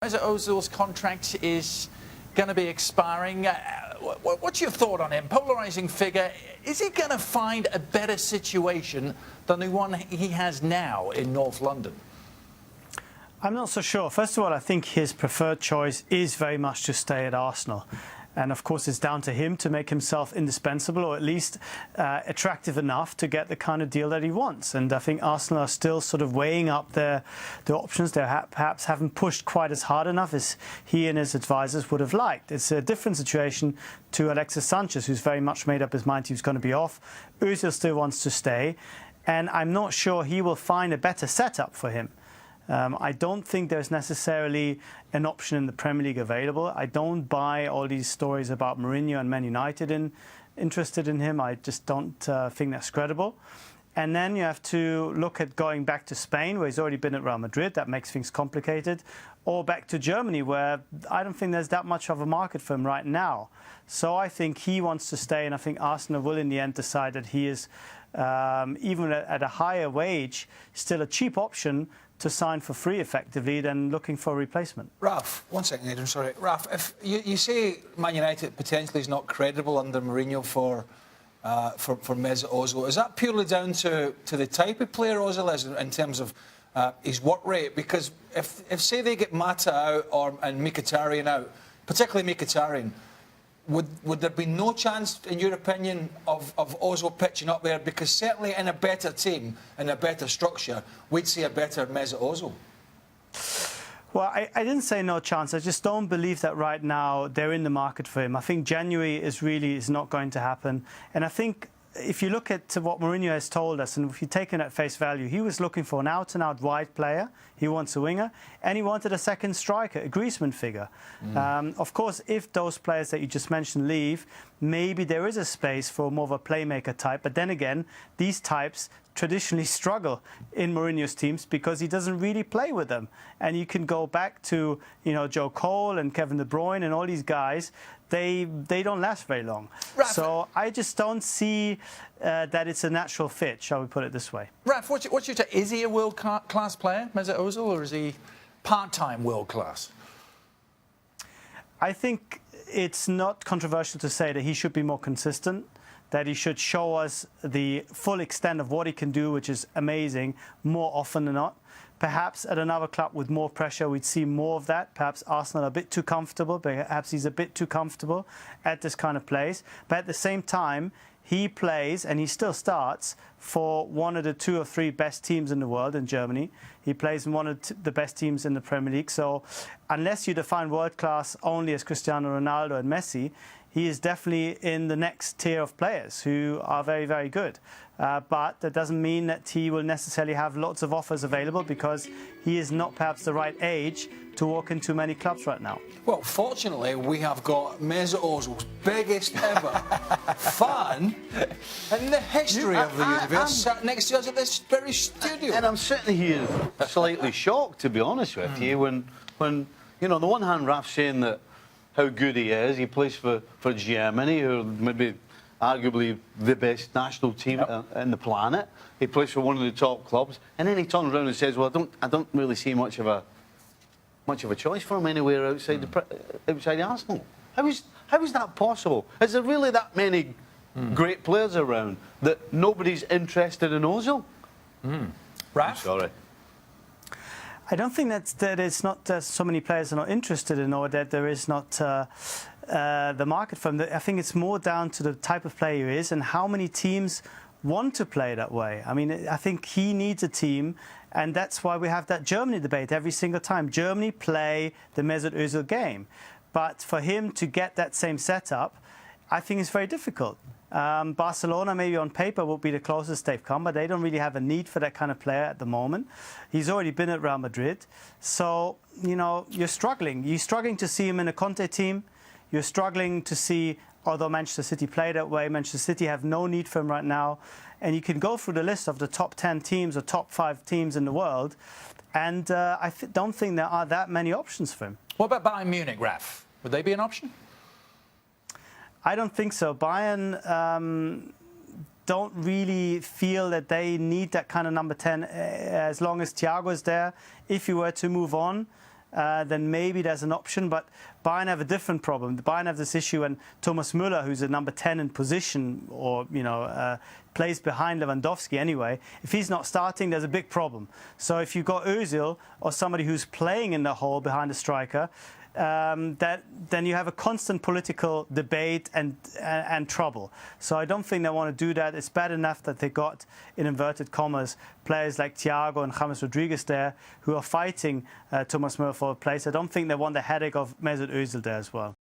Mesut Ozil's contract is going to be expiring. What's your thought on him? Polarising figure. Is he going to find a better situation than the one he has now in North London? I'm not so sure. First of all, I think his preferred choice is very much to stay at Arsenal. And of course, it's down to him to make himself indispensable, or at least attractive enough to get the kind of deal that he wants. And I think Arsenal are still sort of weighing up the options. They perhaps haven't pushed quite as hard enough as he and his advisors would have liked. It's a different situation to Alexis Sanchez, who's very much made up his mind he was going to be off. Ozil still wants to stay. And I'm not sure he will find a better setup for him. I don't think there's necessarily an option in the Premier League available. I don't buy all these stories about Mourinho and Man United interested in him. I just don't think that's credible. And then you have to look at going back to Spain, where he's already been at Real Madrid. That makes things complicated. Or back to Germany, where I don't think there's that much of a market for him right now. So I think he wants to stay, and I think Arsenal will in the end decide that he is, even at a higher wage, still a cheap option to sign for free, effectively, than looking for a replacement. Ralph, 1 second, Adrian, sorry. Ralph, if you say Man United potentially is not credible under Mourinho for Mesut Ozil, is that purely down to the type of player Ozil is in terms of his work rate? Because if say they get Mata out and Mkhitaryan out, particularly Mkhitaryan, would there be no chance, in your opinion, of Ozil pitching up there? Because certainly in a better team, in a better structure, we'd see a better Mesut Ozil. Well, I didn't say no chance. I just don't believe that right now they're in the market for him. I think January is not going to happen. And I think if you look at what Mourinho has told us, and if you take it at face value, he was looking for an out-and-out wide player. He wants a winger, and he wanted a second striker, a Griezmann figure. Of course, if those players that you just mentioned leave, maybe there is a space for more of a playmaker type. But then again, these types traditionally struggle in Mourinho's teams because he doesn't really play with them. And you can go back to, Joe Cole and Kevin De Bruyne and all these guys. They don't last very long. Raf, so I just don't see that it's a natural fit, shall we put it this way. Raf, what's your take? Is he a world-class player, Mesut Ozil, or is he part-time world-class? I think it's not controversial to say that he should be more consistent, that he should show us the full extent of what he can do, which is amazing, more often than not. Perhaps at another club with more pressure, we'd see more of that. Perhaps Arsenal are a bit too comfortable. Perhaps he's a bit too comfortable at this kind of place. But at the same time, he plays and he still starts for one of the 2 or 3 best teams in the world in Germany. He plays in one of the best teams in the Premier League. So unless you define world-class only as Cristiano Ronaldo and Messi, he is definitely in the next tier of players who are very, very good. But that doesn't mean that he will necessarily have lots of offers available, because he is not perhaps the right age to walk into many clubs right now. Well, fortunately, we have got Mesut Ozil's biggest ever fan in the history of the universe sat next to us at this very studio. And I'm sitting here slightly shocked, to be honest with you, when on the one hand, Raf's saying that how good he is. He plays for Germany, who maybe arguably the best national team in the planet. He plays for one of the top clubs, and then he turns around and says, "Well, I don't really see much of a choice for him anywhere outside outside Arsenal." How is that possible? Is there really that many great players around that nobody's interested in Ozil? Raf? Sorry. I don't think that it's not so many players are not interested in, or that there is not the market for him. I think it's more down to the type of player he is and how many teams want to play that way. I mean, I think he needs a team, and that's why we have that Germany debate every single time. Germany play the Mesut Ozil game. But for him to get that same setup, I think it's very difficult. Barcelona, maybe on paper, would be the closest they've come, but they don't really have a need for that kind of player at the moment. He's already been at Real Madrid. So, you're struggling. You're struggling to see him in a Conte team. You're struggling to see, although Manchester City play that way, Manchester City have no need for him right now. And you can go through the list of the top 10 teams or top 5 teams in the world, and I don't think there are that many options for him. What about Bayern Munich, Raf? Would they be an option? I don't think so. Bayern don't really feel that they need that kind of number 10 as long as Thiago is there. If you were to move on, then maybe there's an option. But Bayern have a different problem. Bayern have this issue, and Thomas Müller, who's a number 10 in position, or plays behind Lewandowski anyway. If he's not starting, there's a big problem. So if you've got Ozil or somebody who's playing in the hole behind the striker, then you have a constant political debate and trouble. So I don't think they want to do that. It's bad enough that they got, in inverted commas, players like Thiago and James Rodriguez there who are fighting Thomas Müller for a place. I don't think they want the headache of Mesut Ozil there as well.